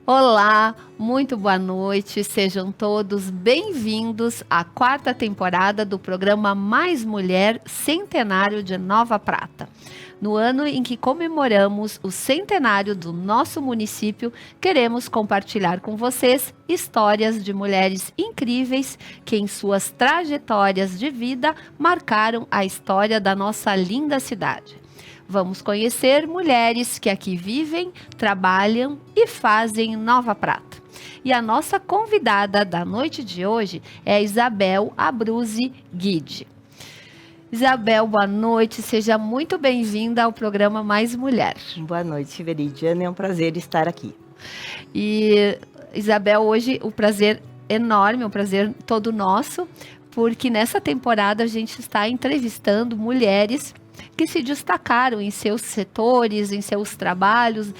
Olá, muito boa noite, sejam todos bem-vindos à quarta temporada do programa Mais Mulher Centenário de Nova Prata. No ano em que comemoramos o centenário do nosso município, queremos compartilhar com vocês histórias de mulheres incríveis que, em suas trajetórias de vida, marcaram a história da nossa linda cidade. Vamos conhecer mulheres que aqui vivem, trabalham e fazem Nova Prata. E a nossa convidada da noite de hoje é a Isabel Abruzzi Guide. Isabel, boa noite, seja muito bem-vinda ao programa Mais Mulher. Boa noite, Veridiana, é um prazer estar aqui. E, Isabel, hoje o prazer enorme, um prazer todo nosso, porque nessa temporada a gente está entrevistando mulheres que se destacaram em seus setores, em seus trabalhos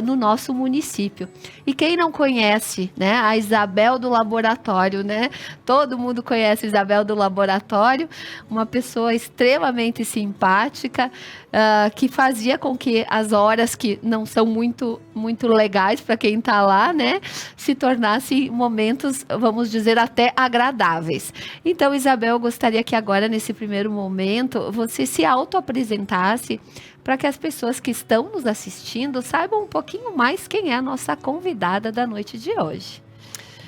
no nosso município. E quem não conhece, né, a Isabel do Laboratório, né? Todo mundo conhece a Isabel do Laboratório, uma pessoa extremamente simpática, que fazia com que as horas que não são muito legais para quem está lá, né, se tornassem momentos, vamos dizer, até agradáveis. Então, Isabel, eu gostaria que agora, nesse primeiro momento, você se auto-apresentasse para que as pessoas que estão nos assistindo saibam um pouquinho mais quem é a nossa convidada da noite de hoje.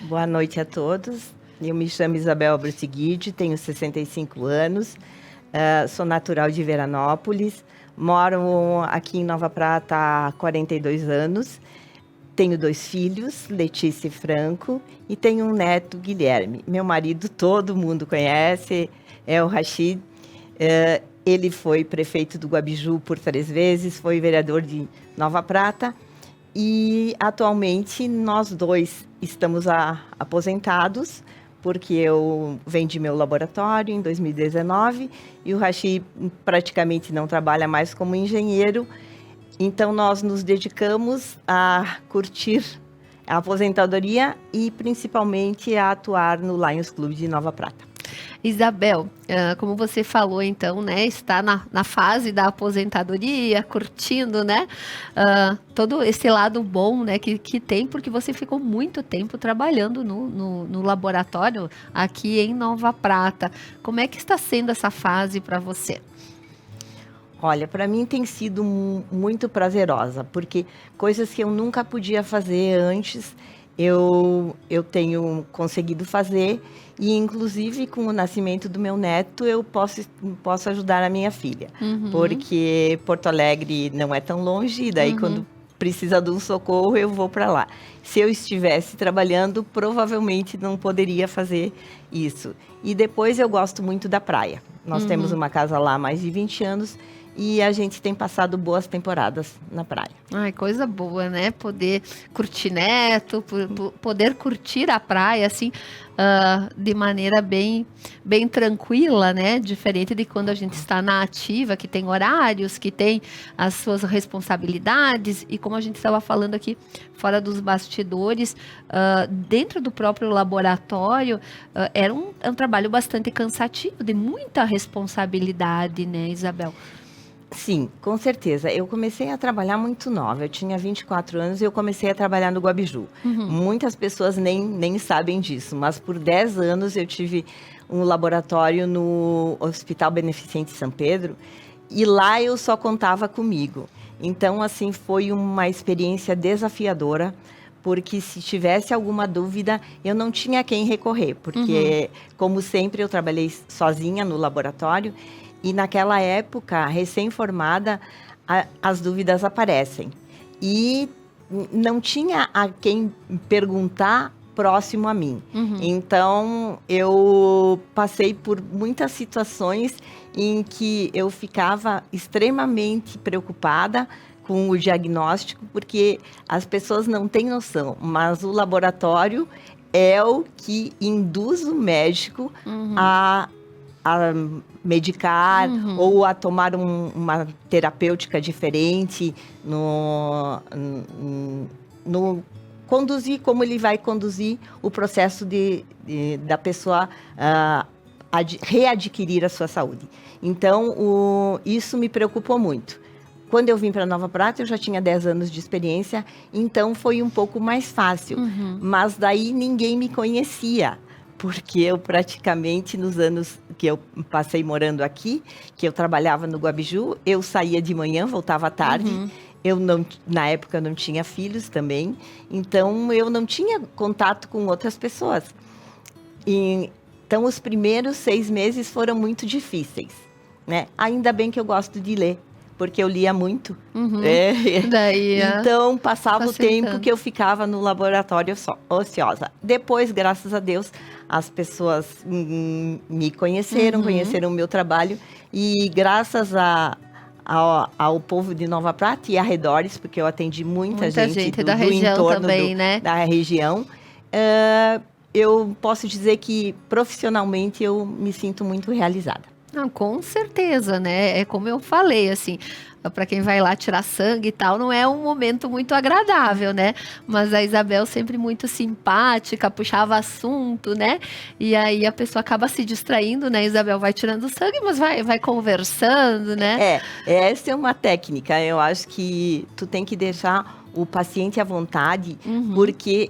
Boa noite a todos. Eu me chamo Isabel Abruzzi Guide, tenho 65 anos, sou natural de Veranópolis, moro aqui em Nova Prata há 42 anos, tenho 2 filhos, Letícia e Franco, e tenho um neto, Guilherme. Meu marido todo mundo conhece, é o Rachid. Ele foi prefeito do Guabiju por 3 vezes, foi vereador de Nova Prata e atualmente nós 2 estamos aposentados, porque eu vendi meu laboratório em 2019 e o Rachid praticamente não trabalha mais como engenheiro, então nós nos dedicamos a curtir a aposentadoria e principalmente a atuar no Lions Club de Nova Prata. Isabel, como você falou, então, né, está na fase da aposentadoria, curtindo, né, todo esse lado bom, né, que tem, porque você ficou muito tempo trabalhando no laboratório aqui em Nova Prata. Como é que está sendo essa fase para você? Olha, para mim tem sido muito prazerosa, porque coisas que eu nunca podia fazer antes, eu tenho conseguido fazer, e inclusive com o nascimento do meu neto eu posso ajudar a minha filha, porque Porto Alegre não é tão longe, e daí quando precisa de um socorro eu vou para lá. Se eu estivesse trabalhando, provavelmente não poderia fazer isso. E depois eu gosto muito da praia. Nós temos uma casa lá há mais de 20 anos, e a gente tem passado boas temporadas na praia. Ai, coisa boa, né? Poder curtir neto, poder curtir a praia, assim, de maneira bem tranquila, né? Diferente de quando a gente está na ativa, que tem horários, que tem as suas responsabilidades. E como a gente estava falando aqui, fora dos bastidores, dentro do próprio laboratório, era um trabalho bastante cansativo, de muita responsabilidade, né, Isabel? Sim, com certeza. Eu comecei a trabalhar muito nova. Eu tinha 24 anos e eu comecei a trabalhar no Guabiju. Muitas pessoas nem sabem disso, mas por 10 anos eu tive um laboratório no Hospital Beneficente São Pedro e lá eu só contava comigo. Então, assim, foi uma experiência desafiadora, porque se tivesse alguma dúvida, eu não tinha a quem recorrer, porque, como sempre, eu trabalhei sozinha no laboratório. E naquela época, recém-formada, as dúvidas aparecem. E não tinha a quem perguntar próximo a mim. Então, eu passei por muitas situações em que eu ficava extremamente preocupada com o diagnóstico, porque as pessoas não têm noção, mas o laboratório é o que induz o médico a medicar ou a tomar uma terapêutica diferente, no conduzir, como ele vai conduzir o processo da pessoa readquirir a sua saúde. Então, isso me preocupou muito. quando eu vim para Nova Prata, eu já tinha 10 anos de experiência, então foi um pouco mais fácil. Mas daí ninguém me conhecia, porque eu praticamente, nos anos que eu passei morando aqui, que eu trabalhava no Guabiju, eu saía de manhã, voltava à tarde. Eu não, na época, não tinha filhos também, então eu não tinha contato com outras pessoas. Então, os primeiros 6 meses foram muito difíceis, né? Ainda bem que eu gosto de ler, porque eu lia muito. Daí, então, passava o facilitando. tempo que eu ficava no laboratório ociosa. Depois, graças a Deus, as pessoas me conheceram, conheceram o meu trabalho. E graças ao povo de Nova Prata e arredores, porque eu atendi muita gente da do região entorno também, né? da região, eu posso dizer que profissionalmente eu me sinto muito realizada. Não, com certeza, né? É como eu falei, assim, para quem vai lá tirar sangue e tal, não é um momento muito agradável, né? Mas a Isabel sempre muito simpática, puxava assunto, né? E aí a pessoa acaba se distraindo, né? Isabel vai tirando sangue, mas vai conversando, né? Essa é uma técnica. Eu acho que tu tem que deixar o paciente à vontade, porque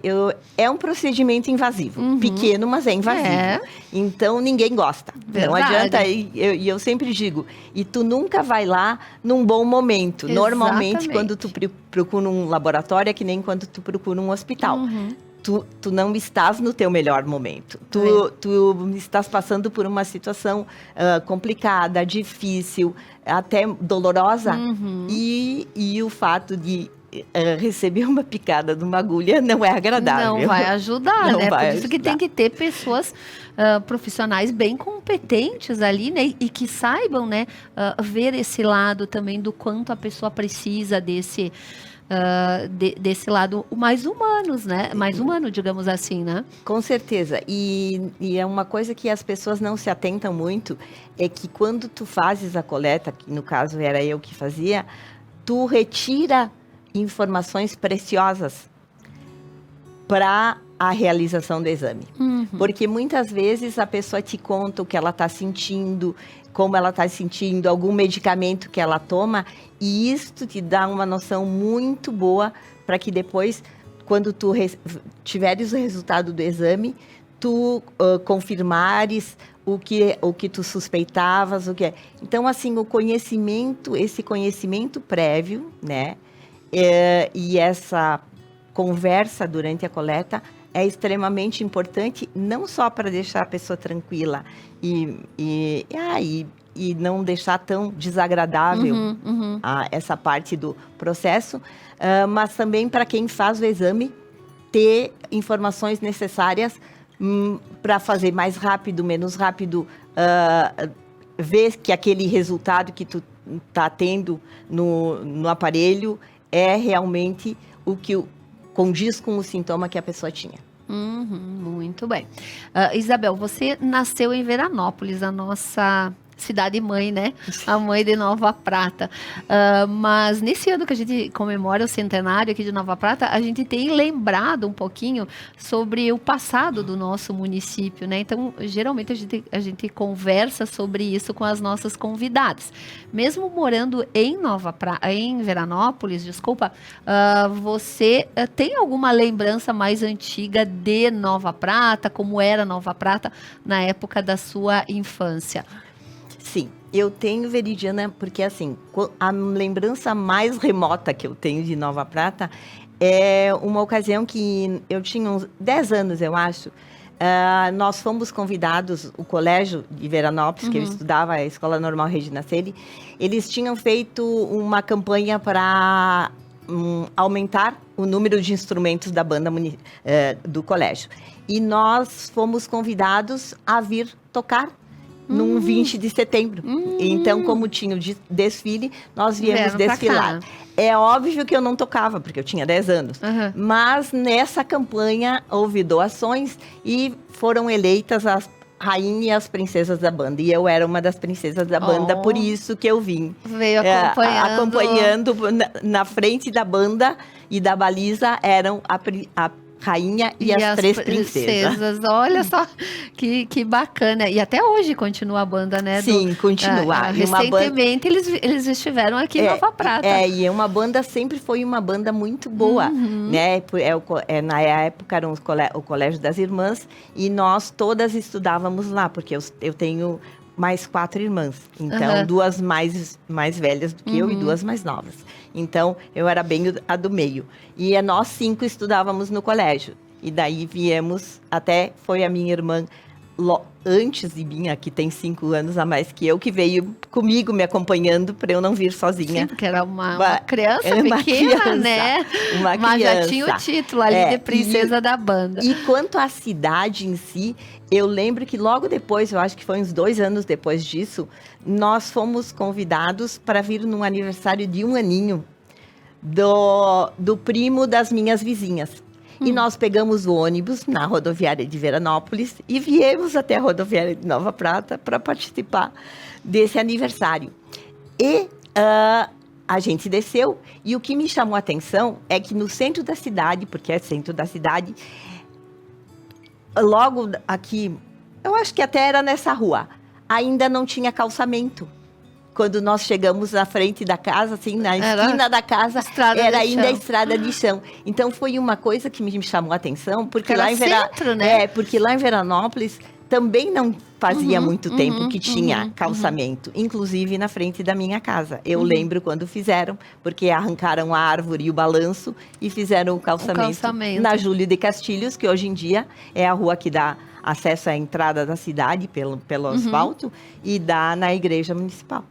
é um procedimento invasivo. Pequeno, mas é invasivo. Então, ninguém gosta. Verdade. Não adianta. E eu sempre digo, e tu nunca vai lá num bom momento. Exatamente. Normalmente, quando tu procura um laboratório, é que nem quando tu procura um hospital. Tu não estás no teu melhor momento. Tu estás passando por uma situação complicada, difícil, até dolorosa. E o fato de receber uma picada de uma agulha não é agradável. Não vai ajudar, Não né? vai Por isso que ajudar. tem que ter pessoas profissionais bem competentes ali, né? E que saibam, né? Ver esse lado também do quanto a pessoa precisa desse lado mais humanos, né? Mais humano, digamos assim, né? Com certeza. E é uma coisa que as pessoas não se atentam muito, é que quando tu fazes a coleta, que no caso era eu que fazia, tu retira informações preciosas para a realização do exame. Porque muitas vezes a pessoa te conta o que ela está sentindo, como ela está sentindo, algum medicamento que ela toma, e isso te dá uma noção muito boa para que depois, quando tu tiveres o resultado do exame, tu confirmares o que tu suspeitavas, o que é. Então, assim, esse conhecimento prévio, né? E essa conversa durante a coleta é extremamente importante, não só para deixar a pessoa tranquila e não deixar tão desagradável essa parte do processo, mas também para quem faz o exame ter informações necessárias para fazer mais rápido, menos rápido, ver que aquele resultado que tu está tendo no aparelho é realmente o que condiz com o sintoma que a pessoa tinha. Muito bem. Isabel, você nasceu em Veranópolis, a nossa cidade-mãe, né? A mãe de Nova Prata. Mas nesse ano que a gente comemora o centenário aqui de Nova Prata, a gente tem lembrado um pouquinho sobre o passado do nosso município, né? Então, geralmente a gente conversa sobre isso com as nossas convidadas. Mesmo morando em em Veranópolis, desculpa, você tem alguma lembrança mais antiga de Nova Prata, como era Nova Prata na época da sua infância? Sim, eu tenho, Veridiana, porque assim, a lembrança mais remota que eu tenho de Nova Prata é uma ocasião que eu tinha uns 10 anos, eu acho. Nós fomos convidados, o colégio de Veranópolis, que eu estudava, a Escola Normal Regina Coeli, eles tinham feito uma campanha para aumentar o número de instrumentos da banda do colégio. E nós fomos convidados a vir tocar num 20 de setembro. Então, como tinha o desfile, nós viemos desfilar. É óbvio que eu não tocava, porque eu tinha 10 anos. Mas nessa campanha houve doações e foram eleitas as rainha e as princesas da banda. E eu era uma das princesas da banda, por isso que eu vim. Veio acompanhando na frente da banda e da baliza eram a rainha e as três princesas. Olha só, que bacana. E até hoje continua a banda, né? Sim, continua. Recentemente eles estiveram aqui em Nova Prata. E uma banda sempre foi uma banda muito boa, né? Na época era o Colégio das Irmãs e nós todas estudávamos lá, porque eu tenho mais 4 irmãs. Então, 2 mais velhas do que eu e 2 mais novas. Então, eu era bem a do meio. E nós 5 estudávamos no colégio. E daí viemos, foi a minha irmã, antes de mim, que tem 5 anos a mais que eu, que veio comigo me acompanhando para eu não vir sozinha. Sim, porque era uma criança pequena, né? Mas já tinha o título ali de princesa da banda. E quanto à cidade em si, eu lembro que logo depois, eu acho que foi uns 2 anos depois disso, nós fomos convidados para vir num aniversário de 1 aninho do primo das minhas vizinhas. E nós pegamos o ônibus na rodoviária de Veranópolis e viemos até a rodoviária de Nova Prata para participar desse aniversário. E a gente desceu e o que me chamou a atenção é que no centro da cidade, porque é centro da cidade, logo aqui, eu acho que até era nessa rua, ainda não tinha calçamento. Quando nós chegamos na frente da casa, assim, na esquina da casa, era ainda a estrada de chão. Então, foi uma coisa que me chamou a atenção, porque lá em centro, né? Porque lá em Veranópolis também não fazia muito tempo que tinha calçamento, inclusive na frente da minha casa. Eu lembro quando fizeram, porque arrancaram a árvore e o balanço e fizeram o calçamento na Júlio de Castilhos, que hoje em dia é a rua que dá acesso à entrada da cidade pelo asfalto e dá na igreja municipal.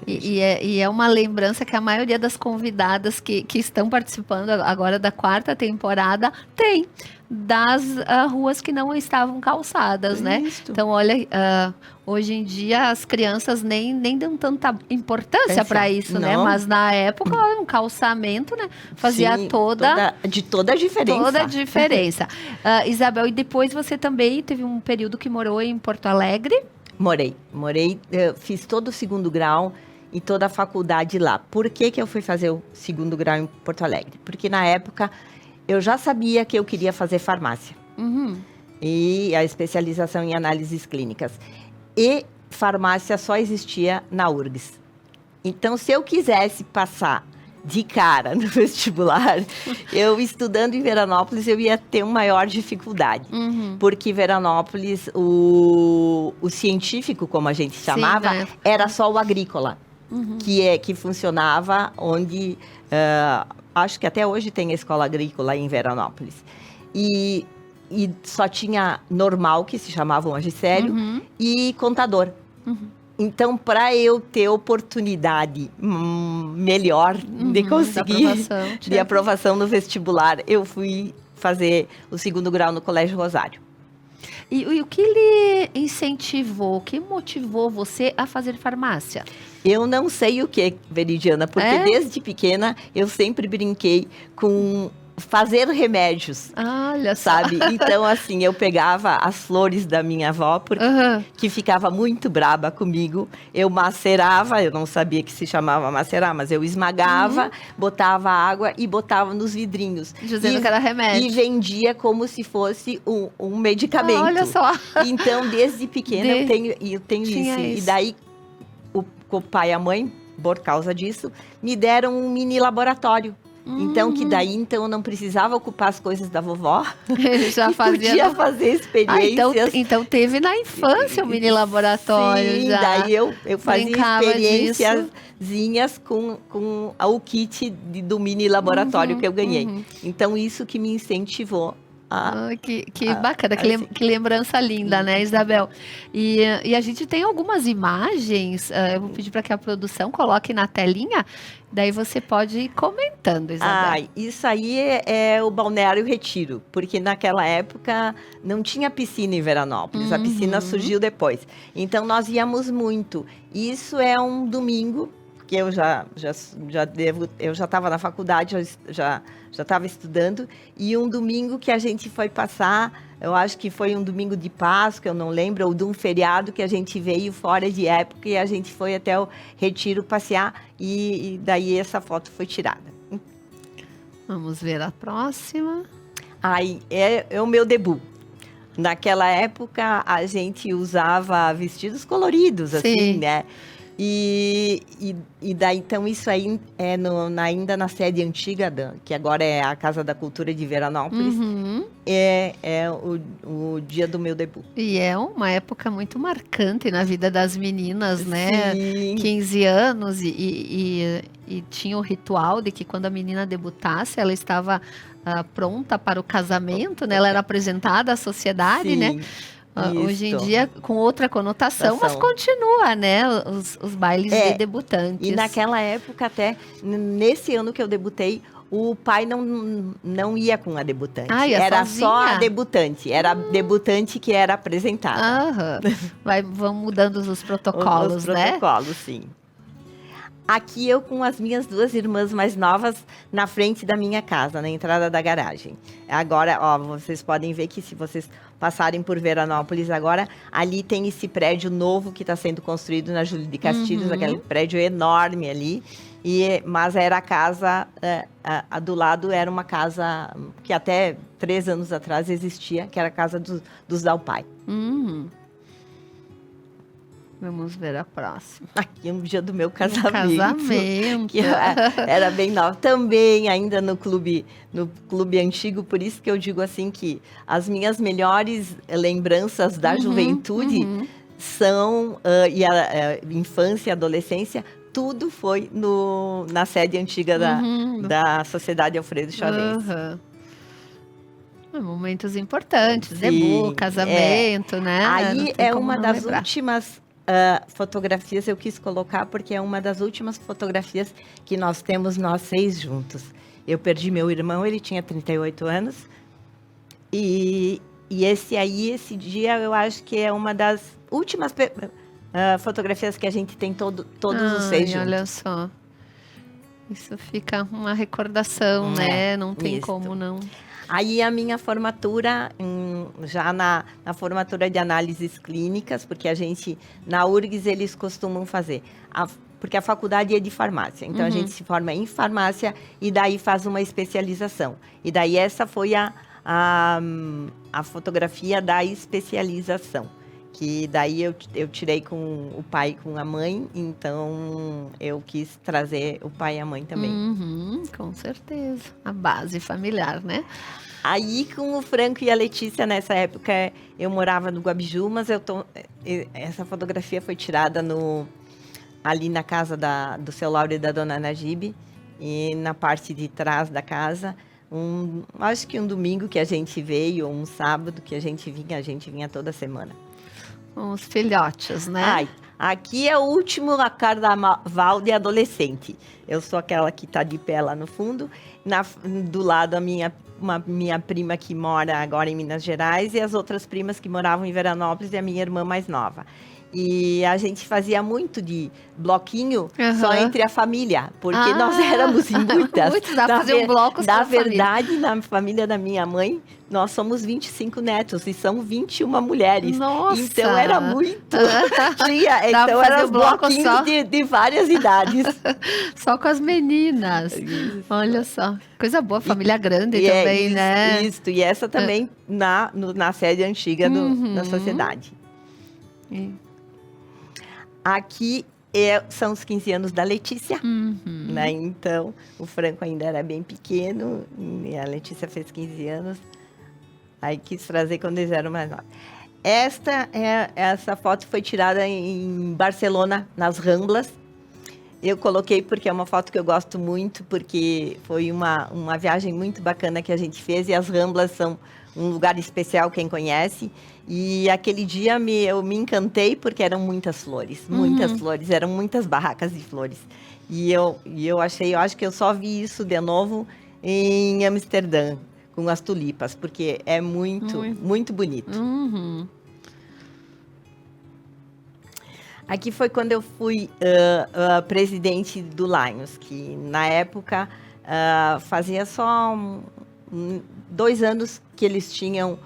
E é uma lembrança que a maioria das convidadas que estão participando agora da 4ª temporada tem das ruas que não estavam calçadas, né? Então, olha, hoje em dia as crianças nem dão tanta importância para isso, né? Mas na época, um calçamento, né? Fazia toda a diferença. Toda a diferença. Isabel, e depois você também teve um período que morou em Porto Alegre? Morei, fiz todo o 2º grau e toda a faculdade lá. Por que eu fui fazer o 2º grau em Porto Alegre? Porque na época eu já sabia que eu queria fazer farmácia. E a especialização em análises clínicas. E farmácia só existia na URGS. Então, se eu quisesse passar de cara no vestibular, eu estudando em Veranópolis, eu ia ter uma maior dificuldade. Porque Veranópolis, o científico, como a gente chamava, era só o agrícola, que funcionava onde... acho que até hoje tem a escola agrícola em Veranópolis. E só tinha normal, que se chamava o magistério, e contador. Então, para eu ter oportunidade melhor de conseguir de aprovação no vestibular, eu fui fazer o 2º grau no Colégio Rosário. E o que lhe incentivou, o que motivou você a fazer farmácia? Eu não sei o que, Veridiana, porque desde pequena eu sempre brinquei com fazer remédios, olha só. Sabe? Então, assim, eu pegava as flores da minha avó, porque que ficava muito braba comigo. Eu macerava, eu não sabia que se chamava macerar, mas eu esmagava, botava água e botava nos vidrinhos. Dizendo que era remédio. E vendia como se fosse um medicamento. Olha só. Então, desde pequena eu tenho isso. E daí, o pai e a mãe, por causa disso, me deram um mini laboratório. Então, que daí, eu não precisava ocupar as coisas da vovó. Já podia fazer experiências. Então teve na infância o mini laboratório. Sim, já. Daí eu fazia experiênciazinhas com o kit do mini laboratório que eu ganhei. Então, isso que me incentivou. Que bacana, que lembrança linda, né, Isabel? E a gente tem algumas imagens, eu vou pedir para que a produção coloque na telinha, daí você pode ir comentando, Isabel. Isso aí é o Balneário Retiro, porque naquela época não tinha piscina em Veranópolis, a piscina surgiu depois. Então, nós íamos muito. Isso é um domingo, que eu já estava na faculdade, já estava estudando, e um domingo que a gente foi passar, eu acho que foi um domingo de Páscoa, eu não lembro, ou de um feriado que a gente veio fora de época e a gente foi até o Retiro passear, e daí essa foto foi tirada. Vamos ver a próxima. Aí é o meu debut. Naquela época, a gente usava vestidos coloridos, assim, Sim. né? E daí, então, isso aí é ainda na sede antiga, que agora é a Casa da Cultura de Veranópolis, Uhum. é o dia do meu debut. E é uma época muito marcante na vida das meninas, né? Sim. 15 anos e tinha o ritual de que quando a menina debutasse, ela estava pronta para o casamento, né? Ela era apresentada à sociedade, né? Sim, Hoje em isto. dia, com outra conotação, mas Conotação. continua, né? Os bailes de debutantes. E naquela época, até nesse ano que eu debutei, o pai não ia com a debutante. Ah, ia era sozinha? só a debutante. Era a debutante que era apresentada. Aham. Vão mudando os protocolos, Os né? protocolos, sim. Aqui eu com as minhas 2 irmãs mais novas na frente da minha casa, na entrada da garagem. Agora, ó, vocês podem ver que se vocês passarem por Veranópolis agora, ali tem esse prédio novo que está sendo construído na Júlio de Castilhos, aquele prédio enorme ali. Mas era a casa, a do lado era uma casa que até 3 anos atrás existia, que era a casa dos Dalpai. Vamos ver a próxima. Aqui é um dia do meu casamento. Casamento. Que era bem nova. Também ainda no clube antigo, por isso que eu digo assim que as minhas melhores lembranças da juventude são, e a infância e adolescência, tudo foi na sede antiga da Sociedade Alfredo Chavense. Momentos importantes, Sim, debut, casamento, né? Aí é uma das últimas fotografias eu quis colocar, porque é uma das últimas fotografias que nós temos, nós 6 juntos. Eu perdi meu irmão, ele tinha 38 anos. E esse dia, eu acho que é uma das últimas fotografias que a gente tem todos os 6 juntos. Olha só. Isso fica uma recordação, né? Não tem como não. Aí a minha formatura, já na formatura de análises clínicas, porque a gente, na URGS, eles costumam fazer, porque a faculdade é de farmácia, então a gente se forma em farmácia e daí faz uma especialização. E daí essa foi a fotografia da especialização, que daí eu tirei com o pai e com a mãe, então eu quis trazer o pai e a mãe também. Com certeza. A base familiar, né? Aí, com o Franco e a Letícia, nessa época, eu morava no Guabiju, mas essa fotografia foi tirada ali na casa do seu Lauro e da dona Nagibe, e na parte de trás da casa, acho que um domingo que a gente veio, ou um sábado que a gente vinha toda semana. Os filhotes, né? Ai, aqui é o último carnaval de adolescente. Eu sou aquela que está de pé lá no fundo. Do lado, uma minha prima que mora agora em Minas Gerais e as outras primas que moravam em Veranópolis e a minha irmã mais nova. E a gente fazia muito de bloquinho só entre a família, porque nós éramos em muitas. Muitos, dá pra fazer um bloco só Na família. verdade, na família da minha mãe, nós somos 25 netos e são 21 mulheres. Nossa! Então era muito. Então fazer eram um bloco bloquinhos só. de várias idades. Só com as meninas. Isso. Olha só. Coisa boa, família grande também, né? Isso, e essa também na sede antiga da sociedade. Aqui são os 15 anos da Letícia, né? Então, o Franco ainda era bem pequeno, e a Letícia fez 15 anos. Aí quis trazer quando eles eram mais novos. Essa foto foi tirada em Barcelona, nas Ramblas. Eu coloquei porque é uma foto que eu gosto muito, porque foi uma viagem muito bacana que a gente fez, e as Ramblas são um lugar especial, quem conhece. E aquele dia eu me encantei porque eram muitas flores, eram muitas barracas de flores. E eu acho que eu só vi isso de novo em Amsterdã, com as tulipas, porque é muito bonito. Aqui foi quando eu fui presidente do Lions, que na época fazia só 2 anos que eles tinham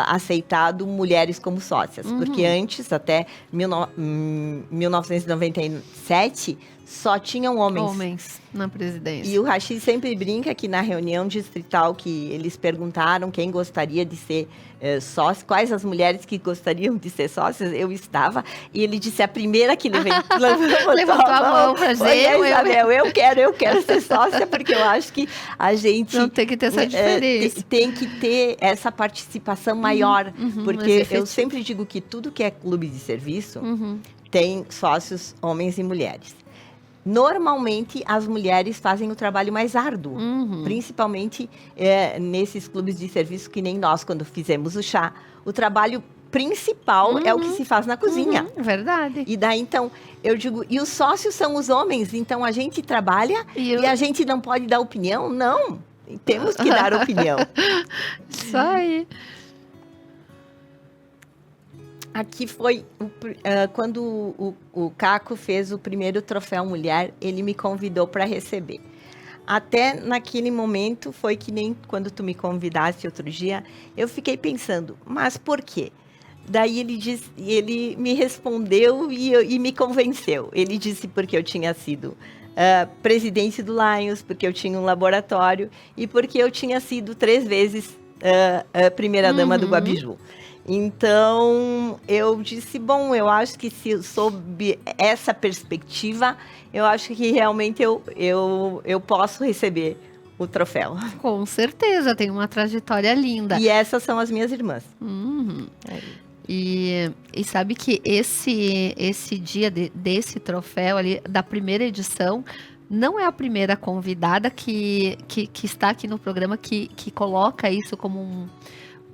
aceitado mulheres como sócias, porque antes, até 1997, só tinham homens. Homens na presidência. E o Rachid sempre brinca que na reunião distrital que eles perguntaram quem gostaria de ser sócio, quais as mulheres que gostariam de ser sócias, eu estava, e ele disse a primeira que levantou a mão pra gente. Isabel, eu quero ser sócia, porque eu acho que a gente... Não tem que ter essa diferença. Tem que ter essa participação maior, porque eu sempre digo que tudo que é clube de serviço tem sócios homens e mulheres. Normalmente, as mulheres fazem o trabalho mais árduo, principalmente nesses clubes de serviço que nem nós, quando fizemos o chá. O trabalho principal é o que se faz na cozinha. Verdade. E daí, então, eu digo, e os sócios são os homens, então a gente trabalha e a gente não pode dar opinião? Não, temos que dar opinião. Isso aí. Aqui foi quando o Caco fez o primeiro troféu mulher, ele me convidou para receber. Até naquele momento, foi que nem quando tu me convidaste outro dia, eu fiquei pensando, mas por quê? Daí ele me respondeu e me convenceu. Ele disse porque eu tinha sido presidente do Lions, porque eu tinha um laboratório e porque eu tinha sido 3 vezes primeira-dama do Guabiju. Então, eu disse, bom, eu acho que se sob essa perspectiva, eu acho que realmente eu posso receber o troféu. Com certeza, tem uma trajetória linda. E essas são as minhas irmãs. E sabe que esse dia desse troféu ali, da primeira edição, não é a primeira convidada que está aqui no programa que coloca isso como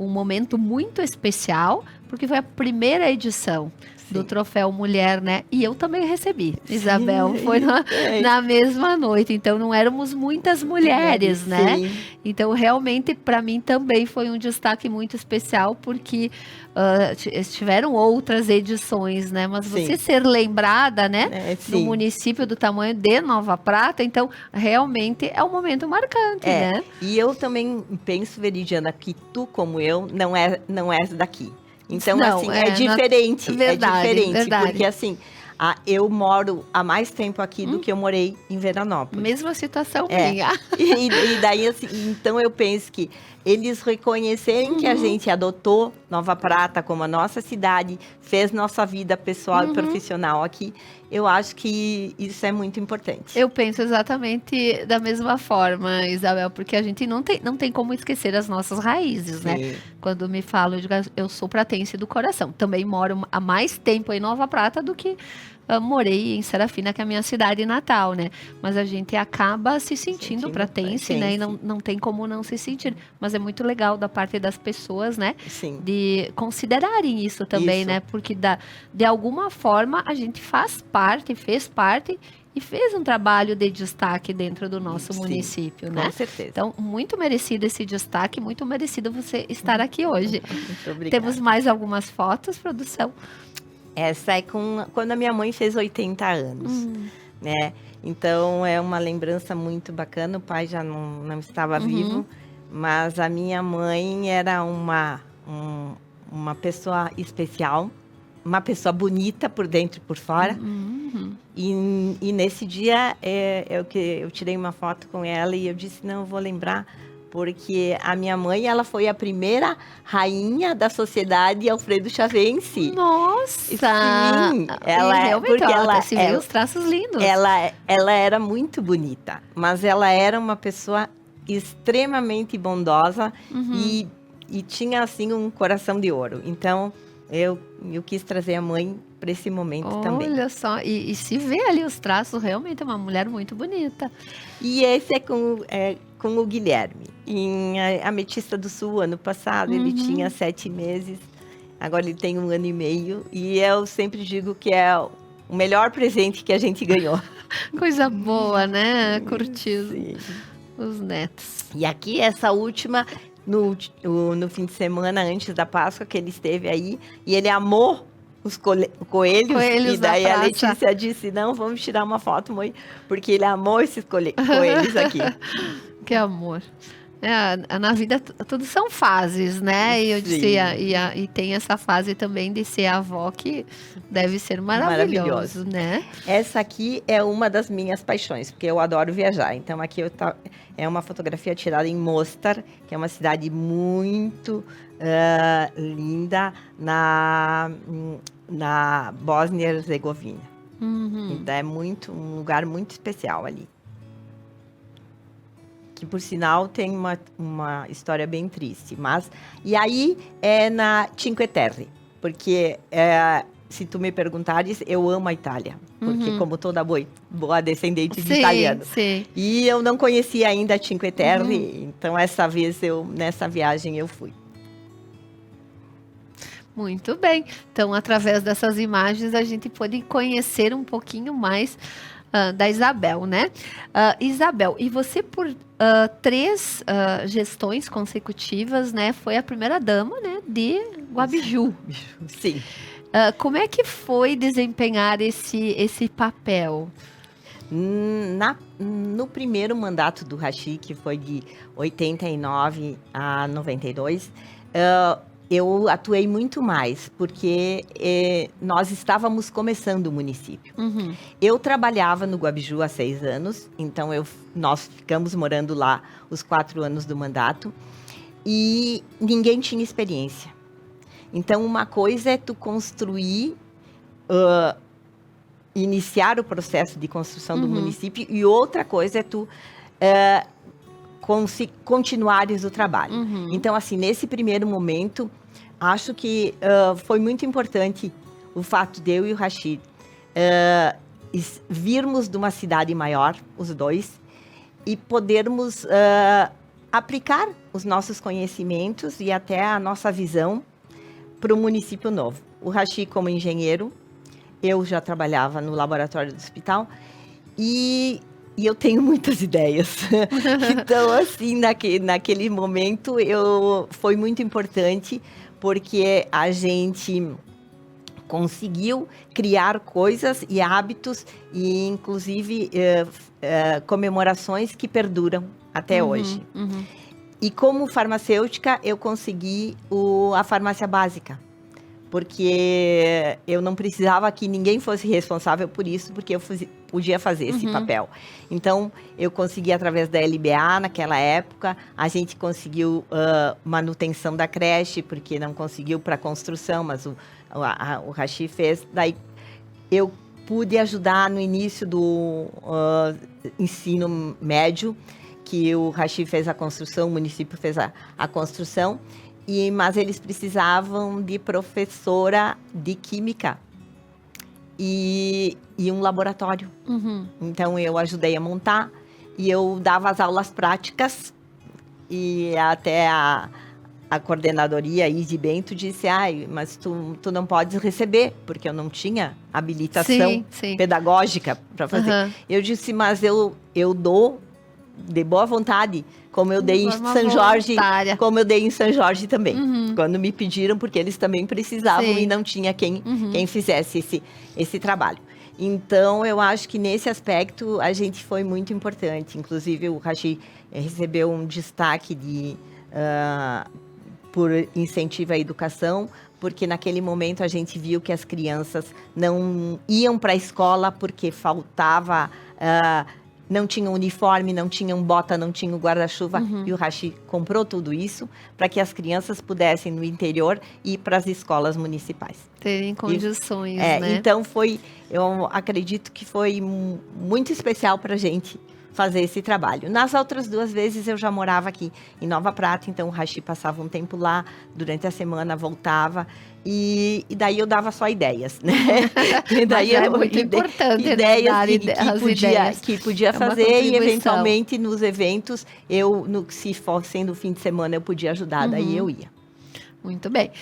um momento muito especial, porque foi a primeira edição do Troféu Mulher, né? E eu também recebi. Isabel foi na mesma noite, então não éramos muitas mulheres, né? Então, realmente, para mim também foi um destaque muito especial, porque tiveram outras edições, né? Mas você ser lembrada, né? No município do tamanho de Nova Prata, então, realmente é um momento marcante, né? E eu também penso, Veridiana, que tu, como eu, não és daqui. Então, não, assim, é diferente. Verdade, é diferente, verdade. porque assim, eu moro há mais tempo aqui do que eu morei em Veranópolis. Mesma situação minha. E daí, assim, então eu penso que eles reconhecerem que a gente adotou Nova Prata como a nossa cidade, fez nossa vida pessoal e profissional aqui, eu acho que isso é muito importante. Eu penso exatamente da mesma forma, Isabel, porque a gente não tem como esquecer as nossas raízes, né? Quando me falo, eu digo, eu sou pratense do coração. Também moro há mais tempo em Nova Prata do que morei em Serafina, que é a minha cidade natal, né? Mas a gente acaba se sentindo pratense, né? E não tem como não se sentir. Mas é muito legal da parte das pessoas, né? Sim. De considerarem isso também, né? Porque de alguma forma a gente fez parte e fez um trabalho de destaque dentro do nosso município, né? Com certeza. Então, muito merecido esse destaque, muito merecido você estar aqui hoje. Muito obrigada. Temos mais algumas fotos, produção? Essa é quando a minha mãe fez 80 anos, né? Então, é uma lembrança muito bacana. O pai já não estava vivo, mas a minha mãe era uma pessoa especial, uma pessoa bonita por dentro e por fora. E nesse dia, eu tirei uma foto com ela e eu disse, não, eu vou lembrar, porque a minha mãe, ela foi a primeira rainha da sociedade Alfredo Chavense. Nossa! Sim, você viu os traços lindos. Ela era muito bonita, mas ela era uma pessoa extremamente bondosa e tinha, assim, um coração de ouro. Então, eu quis trazer a mãe para esse momento também. Olha só, e se vê ali os traços, realmente é uma mulher muito bonita. E esse é com o Guilherme. Em Ametista do Sul, ano passado, ele tinha 7 meses, agora ele tem 1 ano e meio, e eu sempre digo que é o melhor presente que a gente ganhou. Coisa boa, né? Curtir os netos. E aqui, essa última, no fim de semana, antes da Páscoa, que ele esteve aí, e ele amou os coelhos, e daí a Letícia disse, não, vamos tirar uma foto, mãe, porque ele amou esses coelhos aqui. Que amor. Na vida tudo são fases, né? E eu disse, Sim. e tem essa fase também de ser avó que deve ser maravilhoso, né? Essa aqui é uma das minhas paixões, porque eu adoro viajar. Então, aqui é uma fotografia tirada em Mostar, que é uma cidade muito linda na Bósnia e Herzegovina. Então, é um lugar muito especial ali. Que, por sinal, tem uma história bem triste. E aí é na Cinque Terre, porque se tu me perguntares, eu amo a Itália, porque como toda boa descendente de italiano. Sim. E eu não conhecia ainda a Cinque Terre, então nessa viagem eu fui. Muito bem. Então, através dessas imagens, a gente pode conhecer um pouquinho mais da Isabel, né? Isabel, e você por 3 gestões consecutivas, né? Foi a primeira dama, né? De Guabiju. Sim. Como é que foi desempenhar esse papel? No primeiro mandato do Rachi, que foi de 89 a 92, eu atuei muito mais, porque nós estávamos começando o município. Eu trabalhava no Guabiju há 6 anos, então nós ficamos morando lá os 4 anos do mandato, e ninguém tinha experiência. Então, uma coisa é tu construir, iniciar o processo de construção do município, e outra coisa é tu continuares o trabalho. Então, assim, nesse primeiro momento, acho que foi muito importante o fato de eu e o Rachid virmos de uma cidade maior, os dois, e podermos aplicar os nossos conhecimentos e até a nossa visão para o município novo. O Rachid como engenheiro, eu já trabalhava no laboratório do hospital, e eu tenho muitas ideias. Então, assim, naquele momento, foi muito importante, porque a gente conseguiu criar coisas e hábitos, e inclusive comemorações que perduram até hoje. E como farmacêutica, eu consegui a farmácia básica, porque eu não precisava que ninguém fosse responsável por isso, porque eu podia fazer esse papel. Então, eu consegui, através da LBA, naquela época, a gente conseguiu manutenção da creche, porque não conseguiu para construção, mas o Rachi fez. Daí, eu pude ajudar no início do ensino médio, que o Rachi fez a construção, o município fez a construção, mas eles precisavam de professora de química e um laboratório. Então, eu ajudei a montar, e eu dava as aulas práticas, e até a coordenadoria, Izzy Bento, disse, mas tu não podes receber, porque eu não tinha habilitação pedagógica para fazer. Eu disse, mas eu dou de boa vontade, como eu dei em São Jorge, como eu dei em São Jorge também, quando me pediram, porque eles também precisavam e não tinha quem fizesse esse trabalho. Então, eu acho que nesse aspecto a gente foi muito importante. Inclusive, o Rachi recebeu um destaque por incentivo à educação, porque naquele momento a gente viu que as crianças não iam para a escola porque faltava... não tinham uniforme, não tinham bota, não tinham guarda-chuva. E o Rachi comprou tudo isso para que as crianças pudessem, no interior, ir para as escolas municipais. Terem condições, né? Então, eu acredito que foi muito especial para a gente fazer esse trabalho. Nas outras 2 vezes eu já morava aqui em Nova Prata, então o Rachi passava um tempo lá, durante a semana voltava, e daí eu dava só ideias, né? E daí é muito importante, ideias que podia fazer, e eventualmente nos eventos, se fosse no fim de semana, eu podia ajudar, daí eu ia. Muito bem.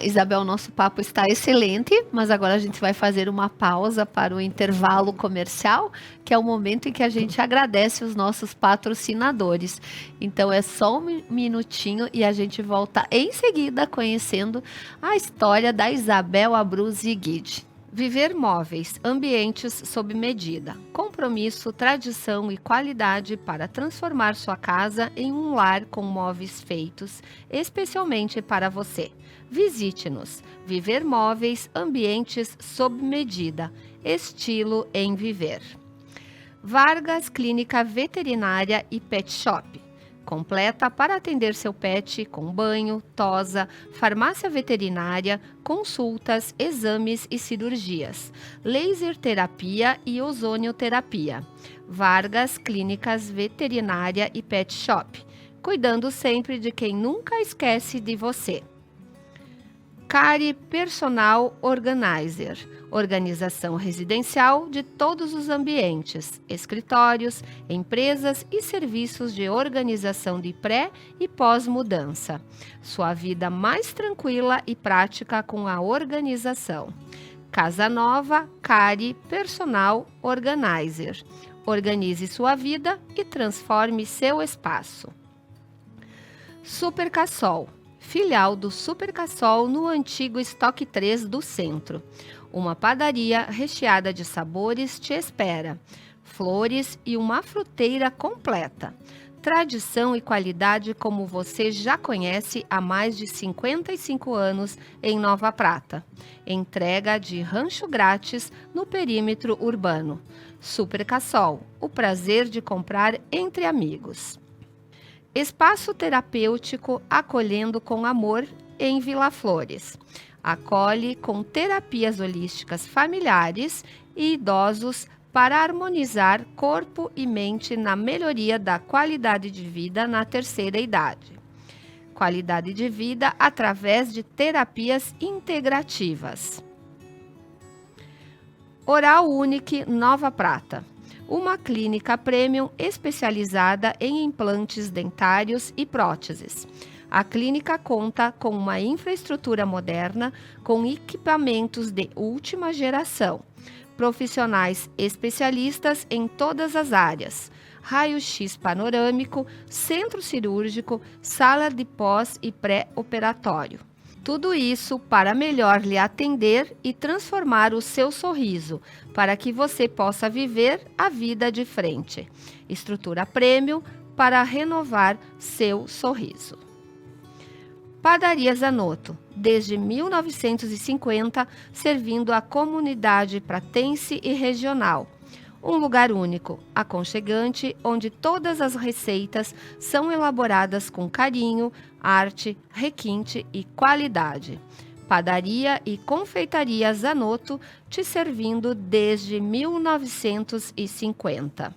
Isabel, nosso papo está excelente, mas agora a gente vai fazer uma pausa para o intervalo comercial, que é o momento em que a gente agradece os nossos patrocinadores. Então, é só um minutinho e a gente volta em seguida conhecendo a história da Isabel Abruzzi Guide. Viver Móveis, ambientes sob medida. Compromisso, tradição e qualidade para transformar sua casa em um lar com móveis feitos especialmente para você. Visite-nos. Viver Móveis, ambientes sob medida. Estilo em viver. Vargas Clínica Veterinária e Pet Shop. Completa para atender seu pet com banho, tosa, farmácia veterinária, consultas, exames e cirurgias, laser terapia e ozonioterapia. Vargas Clínicas Veterinária e Pet Shop, cuidando sempre de quem nunca esquece de você. Cari Personal Organizer, organização residencial de todos os ambientes, escritórios, empresas e serviços de organização de pré e pós-mudança. Sua vida mais tranquila e prática com a organização. Casa Nova, Cari Personal Organizer. Organize sua vida e transforme seu espaço. Super Cassol. Filial do Super Cassol no antigo Estoque 3 do centro. Uma padaria recheada de sabores te espera. Flores e uma fruteira completa. Tradição e qualidade como você já conhece há mais de 55 anos em Nova Prata. Entrega de rancho grátis no perímetro urbano. Super Cassol, o prazer de comprar entre amigos. Espaço terapêutico acolhendo com amor em Vila Flores. Acolhe com terapias holísticas familiares e idosos para harmonizar corpo e mente na melhoria da qualidade de vida na terceira idade. Qualidade de vida através de terapias integrativas. Oral Unique Nova Prata. Uma clínica premium especializada em implantes dentários e próteses. A clínica conta com uma infraestrutura moderna com equipamentos de última geração. Profissionais especialistas em todas as áreas. Raio-X panorâmico, centro cirúrgico, sala de pós e pré-operatório. Tudo isso para melhor lhe atender e transformar o seu sorriso, para que você possa viver a vida de frente. Estrutura premium para renovar seu sorriso. Padaria Zanotto, desde 1950, servindo a comunidade pratense e regional. Um lugar único, aconchegante, onde todas as receitas são elaboradas com carinho, arte, requinte e qualidade. Padaria e confeitaria Zanotto, te servindo desde 1950.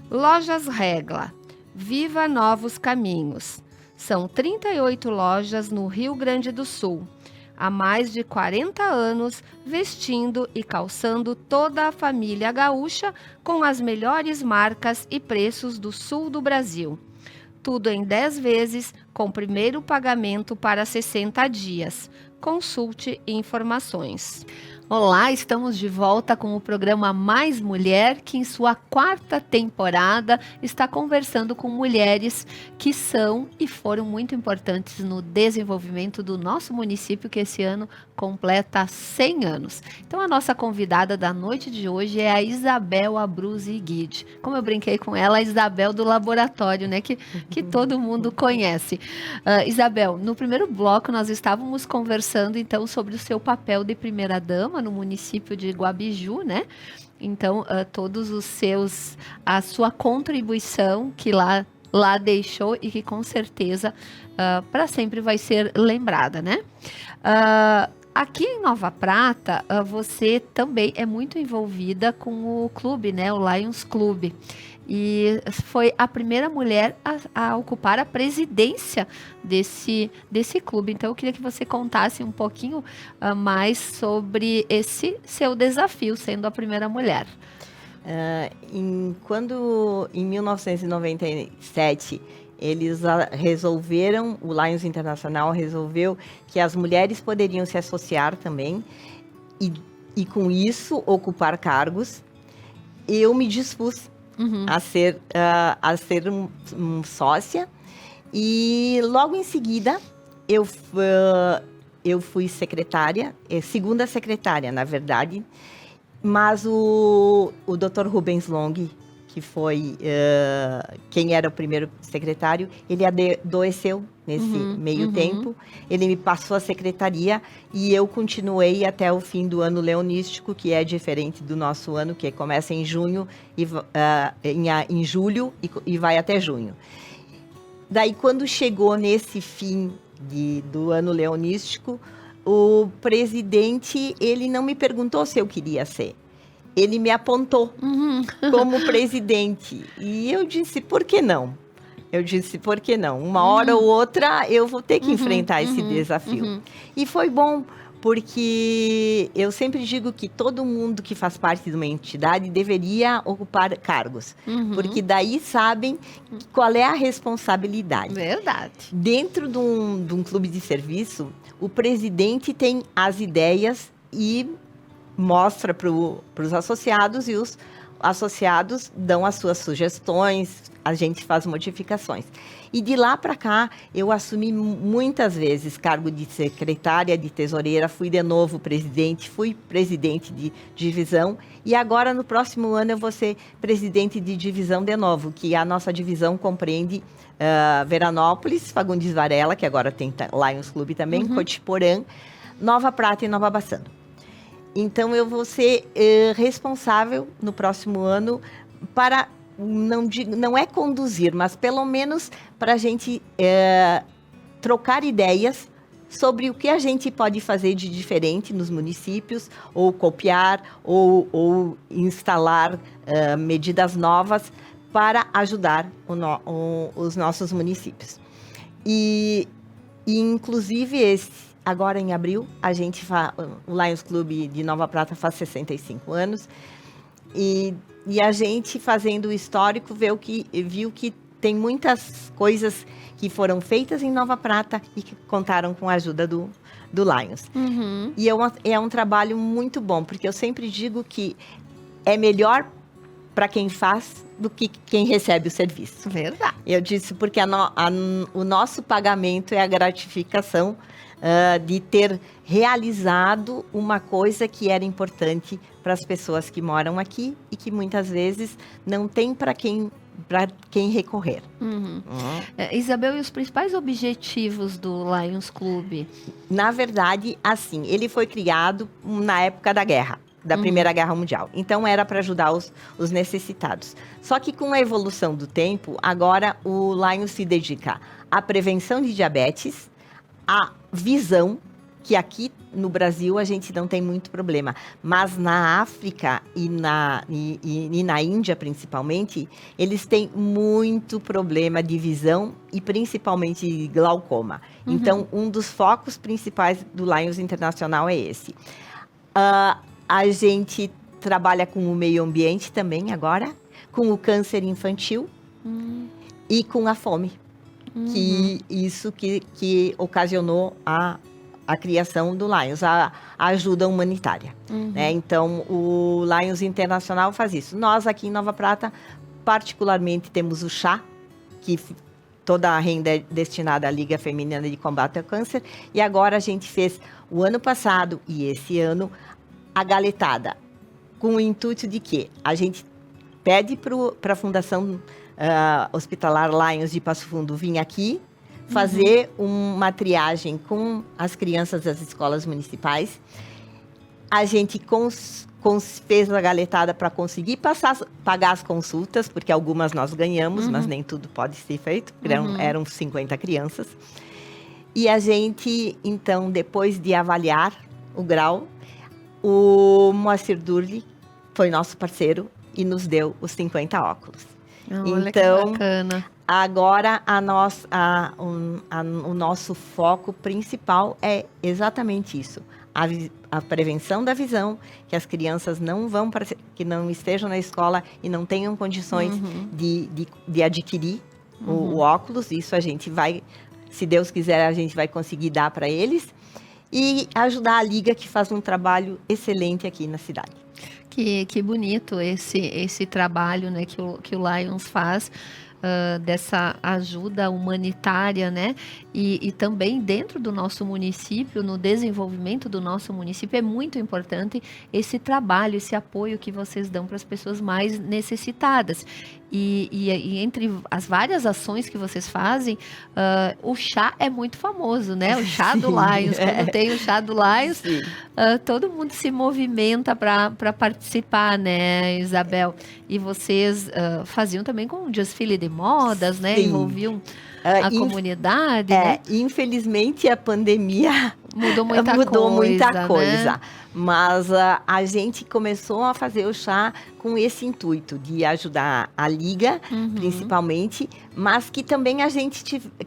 Lojas Regla, viva novos caminhos. São 38 lojas no Rio Grande do Sul. Há mais de 40 anos, vestindo e calçando toda a família gaúcha com as melhores marcas e preços do sul do Brasil. Tudo em 10 vezes, com primeiro pagamento para 60 dias. Consulte informações. Olá, estamos de volta com o programa Mais Mulher, que em sua 4ª temporada está conversando com mulheres que são e foram muito importantes no desenvolvimento do nosso município, que esse ano completa 100 anos. Então a nossa convidada da noite de hoje é a Isabel Abruzzi Guide. Como eu brinquei com ela, a Isabel do laboratório, né, que todo mundo conhece. Isabel, no primeiro bloco nós estávamos conversando então sobre o seu papel de primeira-dama no município de Guabiju, né? Então, a sua contribuição que lá deixou e que com certeza para sempre vai ser lembrada, né? Aqui em Nova Prata, você também é muito envolvida com o clube, né? O Lions Club. E foi a primeira mulher a ocupar a presidência desse clube. Então, eu queria que você contasse um pouquinho mais sobre esse seu desafio, sendo a primeira mulher. Quando, em 1997, eles resolveram, o Lions Internacional resolveu que as mulheres poderiam se associar também e com isso, ocupar cargos, eu me dispus a ser sócia, e logo em seguida eu eu fui secretária, segunda secretária, na verdade, mas o Dr. Rubens Long, que foi quem era o primeiro secretário, ele adoeceu nesse meio tempo. Ele me passou a secretaria e eu continuei até o fim do ano leonístico, que é diferente do nosso ano, que começa em junho, em julho e vai até junho. Daí, quando chegou nesse fim do ano leonístico, o presidente, ele não me perguntou se eu queria ser. Ele me apontou como presidente. E eu disse, por que não? Eu disse, por que não? Uma hora ou outra eu vou ter que enfrentar esse desafio. E foi bom, porque eu sempre digo que todo mundo que faz parte de uma entidade deveria ocupar cargos. Porque daí sabem qual é a responsabilidade. Verdade. Dentro de um clube de serviço, o presidente tem as ideias e mostra para os associados, e os associados dão as suas sugestões, a gente faz modificações. E de lá para cá, eu assumi muitas vezes cargo de secretária, de tesoureira, fui de novo presidente, fui presidente de divisão, e agora no próximo ano eu vou ser presidente de divisão de novo, que a nossa divisão compreende Veranópolis, Fagundes Varela, que agora tem Lions Clube também, Cotiporã, Nova Prata e Nova Bassano. Então, eu vou ser responsável no próximo ano para, não é conduzir, mas pelo menos para a gente trocar ideias sobre o que a gente pode fazer de diferente nos municípios, ou copiar, ou instalar medidas novas para ajudar os nossos municípios. E inclusive, agora, em abril, o Lions Clube de Nova Prata faz 65 anos. E a gente, fazendo o histórico, viu que tem muitas coisas que foram feitas em Nova Prata e que contaram com a ajuda do Lions. E é um trabalho muito bom, porque eu sempre digo que é melhor para quem faz do que quem recebe o serviço. Verdade. Eu disse porque o nosso pagamento é a gratificação de ter realizado uma coisa que era importante para as pessoas que moram aqui e que muitas vezes não tem para quem recorrer. Isabel, e os principais objetivos do Lions Clube? Na verdade, assim, ele foi criado na época da guerra. Da Primeira Guerra Mundial. Então, era para ajudar os necessitados. Só que com a evolução do tempo, agora o Lions se dedica à prevenção de diabetes, à visão, que aqui no Brasil a gente não tem muito problema. Mas na África e na Índia, principalmente, eles têm muito problema de visão e principalmente glaucoma. Então, um dos focos principais do Lions Internacional é esse. A gente trabalha com o meio ambiente também agora, com o câncer infantil e com a fome. Que ocasionou a criação do Lions, a ajuda humanitária. Né? Então, o Lions Internacional faz isso. Nós aqui em Nova Prata, particularmente, temos o chá, que toda a renda é destinada à Liga Feminina de Combate ao Câncer. E agora a gente fez, o ano passado e esse ano, a galetada, com o intuito de que a gente pede para a Fundação Hospitalar Lions de Passo Fundo vir aqui, fazer uma triagem com as crianças das escolas municipais. A gente fez a galetada para conseguir pagar as consultas, porque algumas nós ganhamos, mas nem tudo pode ser feito, porque eram 50 crianças. E a gente, então, depois de avaliar o grau, o Moacir Durli foi nosso parceiro e nos deu os 50 óculos. Olha, então, que bacana. Agora o nosso foco principal é exatamente isso. A prevenção da visão, que as crianças que não estejam na escola e não tenham condições de adquirir o óculos. Isso a gente vai, se Deus quiser, a gente vai conseguir dar para eles. E ajudar a Liga, que faz um trabalho excelente aqui na cidade. Que bonito esse trabalho, né, que o Lions faz. dessa ajuda humanitária, né? E também dentro do nosso município, no desenvolvimento do nosso município, é muito importante esse trabalho, esse apoio que vocês dão para as pessoas mais necessitadas. E entre as várias ações que vocês fazem, o chá é muito famoso, né? O chá do Lions. Quando tem o chá do Lions, todo mundo se movimenta para participar, né, Isabel? E vocês faziam também com um desfile de modas, né? Sim. Envolviam a comunidade, né? Infelizmente, a pandemia mudou muita coisa. Né? Mas a gente começou a fazer o chá com esse intuito de ajudar a Liga, principalmente, mas que também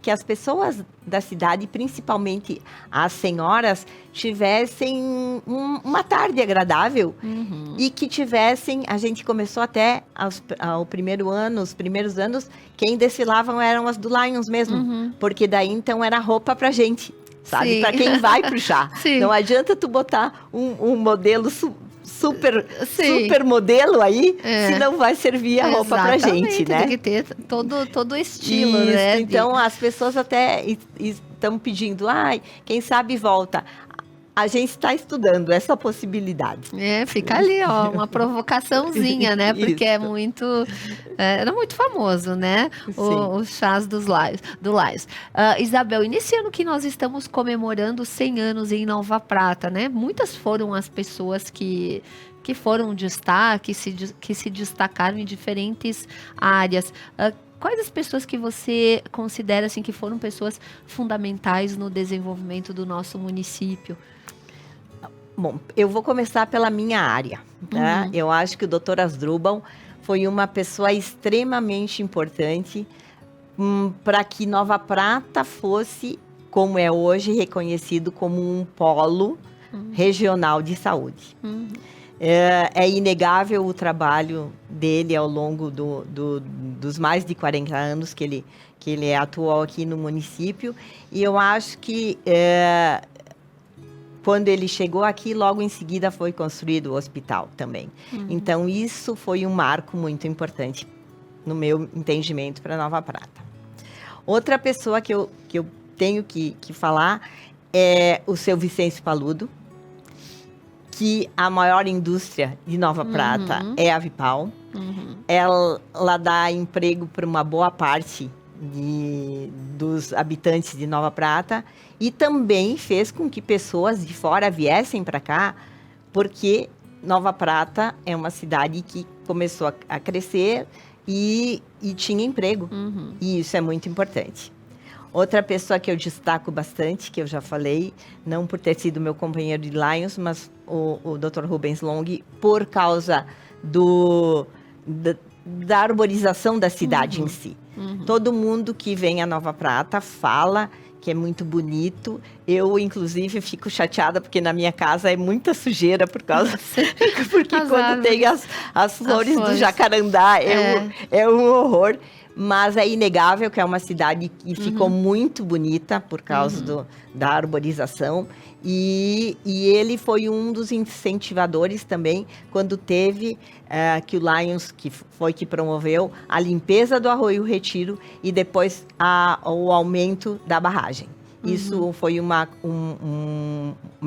que as pessoas da cidade, principalmente as senhoras, tivessem uma tarde agradável e que tivessem, a gente começou até ao primeiro ano, os primeiros anos, quem desfilavam eram as do Lions mesmo, porque daí então era roupa pra gente. Sabe, para quem vai pro chá. Não adianta tu botar um modelo super modelo aí, se não vai servir a roupa pra gente, né? Tem que ter todo o estilo, isso, né? Então, as pessoas até estão pedindo, quem sabe volta. A gente está estudando essa possibilidade. Fica ali, ó, uma provocaçãozinha, né? Porque era muito famoso, né? Os chás do Lions. Isabel, e nesse ano que nós estamos comemorando 100 anos em Nova Prata, né? Muitas foram as pessoas que foram destaque, que se destacaram em diferentes áreas. Quais as pessoas que você considera assim, que foram pessoas fundamentais no desenvolvimento do nosso município? Bom, eu vou começar pela minha área. Né? Eu acho que o Dr. Asdrubal foi uma pessoa extremamente importante para que Nova Prata fosse, como é hoje, reconhecido como um polo regional de saúde. É inegável o trabalho dele ao longo dos mais de 40 anos que ele atuou aqui no município. E eu acho que quando ele chegou aqui, logo em seguida foi construído o hospital também. Então, isso foi um marco muito importante, no meu entendimento, para Nova Prata. Outra pessoa que eu tenho que falar é o seu Vicêncio Paludo, que a maior indústria de Nova Prata é a Vipal. Ela dá emprego para uma boa parte dos habitantes de Nova Prata e também fez com que pessoas de fora viessem para cá, porque Nova Prata é uma cidade que começou a crescer e tinha emprego. E isso é muito importante. Outra pessoa que eu destaco bastante, que eu já falei, não por ter sido meu companheiro de Lions, mas o Dr. Rubens Long, por causa da arborização da cidade em si. Todo mundo que vem a Nova Prata fala que é muito bonito. Eu, inclusive, fico chateada porque na minha casa é muita sujeira porque quando tem as flores do jacarandá é um horror. Mas é inegável que é uma cidade que ficou muito bonita por causa da arborização. E ele foi um dos incentivadores também, quando teve que o Lions, que promoveu a limpeza do Arroio Retiro e depois o aumento da barragem. Isso foi uma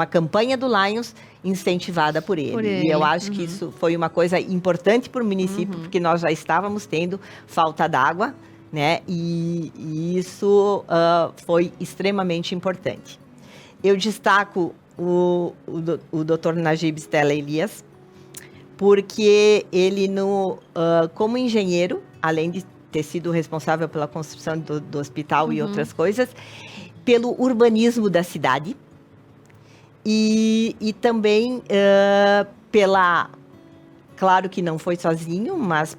campanha do Lions incentivada por ele. E eu acho que isso foi uma coisa importante para o município, porque nós já estávamos tendo falta d'água, né? E isso foi extremamente importante. Eu destaco o Dr. Najib Stella Elias, porque ele, como engenheiro, além de ter sido responsável pela construção do hospital e outras coisas, pelo urbanismo da cidade e também claro que não foi sozinho, mas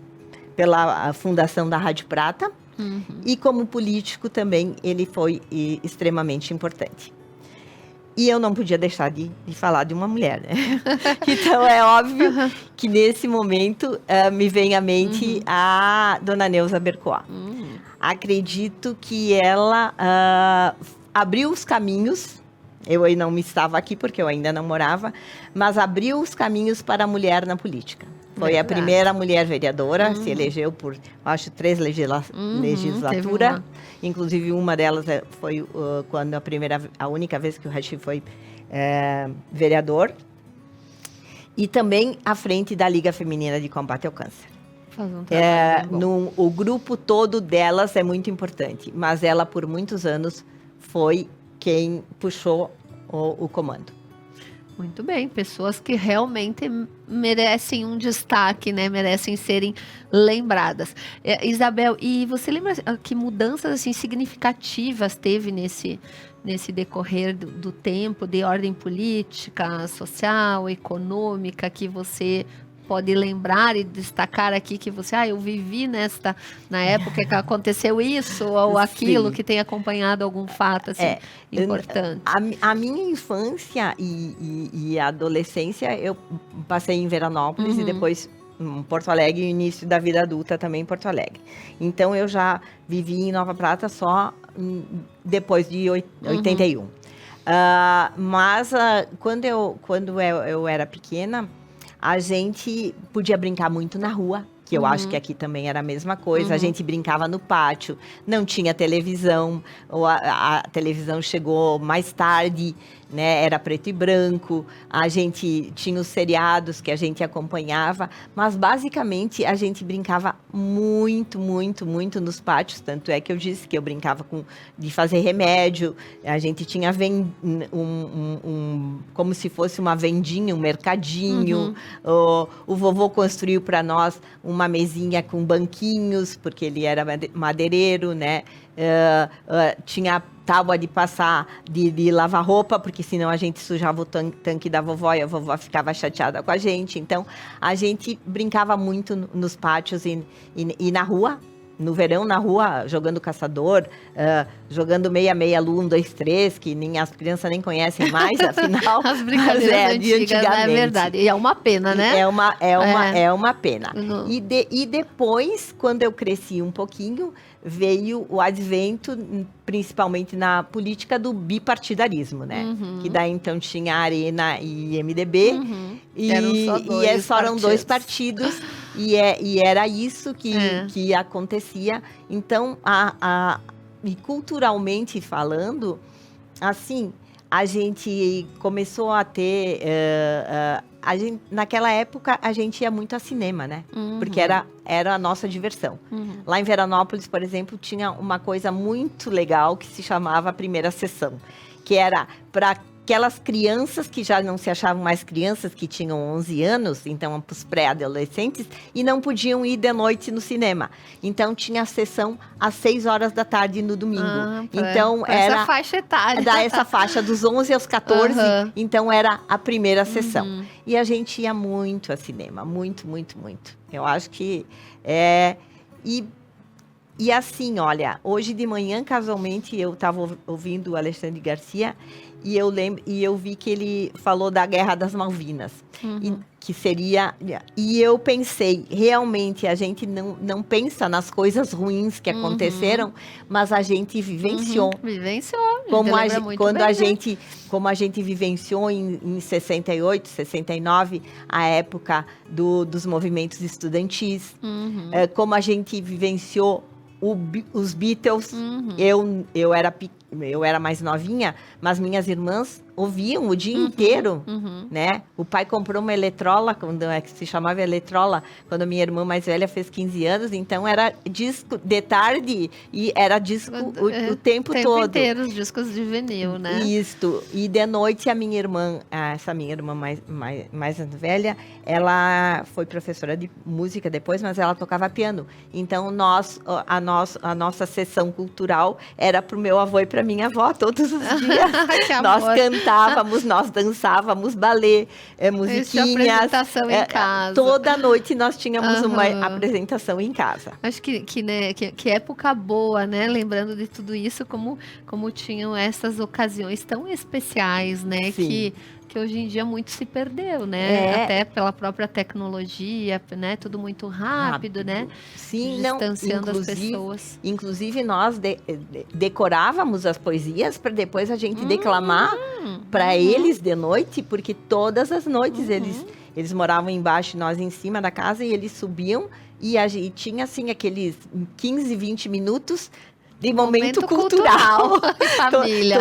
pela fundação da Rádio Prata, e como político também ele foi extremamente importante. E eu não podia deixar de falar de uma mulher, né? Então, é óbvio que nesse momento me vem à mente a dona Neuza Bercoa. Acredito que ela abriu os caminhos, eu não estava aqui porque eu ainda não morava, mas abriu os caminhos para a mulher na política. Foi a Verdade. primeira mulher vereadora, se elegeu por, acho, 3 legislaturas. Inclusive, uma delas foi quando a única vez que o Hachi foi vereador. E também à frente da Liga Feminina de Combate ao Câncer. Faz um trabalho bem bom. O grupo todo delas é muito importante, mas ela, por muitos anos, foi quem puxou o comando. Muito bem, pessoas que realmente merecem um destaque, né? Merecem serem lembradas. Isabel, e você lembra que mudanças assim, significativas teve nesse decorrer do tempo, de ordem política, social, econômica, que você pode lembrar e destacar aqui que você, eu vivi na época que aconteceu isso ou aquilo, que tem acompanhado algum fato assim, importante? A minha infância e adolescência, eu passei em Veranópolis e depois em Porto Alegre, e o início da vida adulta também em Porto Alegre. Então, eu já vivi em Nova Prata só depois de 81. Mas quando eu era pequena, a gente podia brincar muito na rua, que eu acho que aqui também era a mesma coisa. A gente brincava no pátio, não tinha televisão, ou a televisão chegou mais tarde, né? Era preto e branco, a gente tinha os seriados que a gente acompanhava, mas basicamente a gente brincava muito, muito, muito nos pátios, tanto é que eu disse que eu brincava de fazer remédio, a gente tinha como se fosse uma vendinha, um mercadinho, o vovô construiu para nós uma mesinha com banquinhos, porque ele era madeireiro, né? Tinha tábua de passar, de lavar roupa, porque senão a gente sujava o tanque da vovó e a vovó ficava chateada com a gente. Então, a gente brincava muito nos pátios e na rua. No verão, na rua, jogando caçador, jogando meia-meia, Lu, 1, 2, 3, que nem as crianças nem conhecem mais, afinal. As brincadeiras antigas, é verdade. E é uma pena, né? É uma pena. E depois, quando eu cresci um pouquinho, veio o advento, principalmente na política, do bipartidarismo, né? Que daí, então, tinha Arena e MDB. E foram 2 partidos. E era isso que acontecia. Então, e culturalmente falando, assim, a gente começou a ter... naquela época, a gente ia muito a cinema, né? Porque era a nossa diversão. Lá em Veranópolis, por exemplo, tinha uma coisa muito legal que se chamava a primeira sessão, que era para aquelas crianças que já não se achavam mais crianças, que tinham 11 anos, então os pré-adolescentes, e não podiam ir de noite no cinema. Então tinha a sessão às 6 horas da tarde no domingo. Então era essa faixa etária. Essa faixa dos 11 aos 14, então era a primeira sessão. E a gente ia muito a cinema, muito, muito, muito. Eu acho que E assim, olha, hoje de manhã, casualmente, eu estava ouvindo o Alexandre Garcia e eu vi que ele falou da Guerra das Malvinas, que seria... E eu pensei, realmente, a gente não pensa nas coisas ruins que aconteceram, mas a gente vivenciou. Vivenciou. Como a gente vivenciou em 68, 69, a época dos movimentos estudantis, como a gente vivenciou os Beatles. Eu era mais novinha, mas minhas irmãs ouviam o dia inteiro, né? O pai comprou uma eletrola, que se chamava eletrola, quando a minha irmã mais velha fez 15 anos, então era disco de tarde e era disco o tempo todo. Inteiro, os discos de vinil, né? Isso. E de noite a minha irmã, essa minha irmã mais velha, ela foi professora de música depois, mas ela tocava piano. Então a nossa sessão cultural era pro meu avô e pra minha avó todos os dias. Nós cantávamos, nós dançávamos balé, musiquinhas. Apresentação em casa. Toda noite nós tínhamos uma apresentação em casa. Acho que época boa, né? Lembrando de tudo isso, como tinham essas ocasiões tão especiais, né? Sim. Que hoje em dia muito se perdeu, né? Até pela própria tecnologia, né? Tudo muito rápido, né? Sim, distanciando as pessoas. Inclusive, nós decorávamos as poesias para depois a gente declamar para eles de noite, porque todas as noites eles moravam embaixo, nós em cima da casa, e eles subiam e tinha assim aqueles 15, 20 minutos de momento cultural. E família.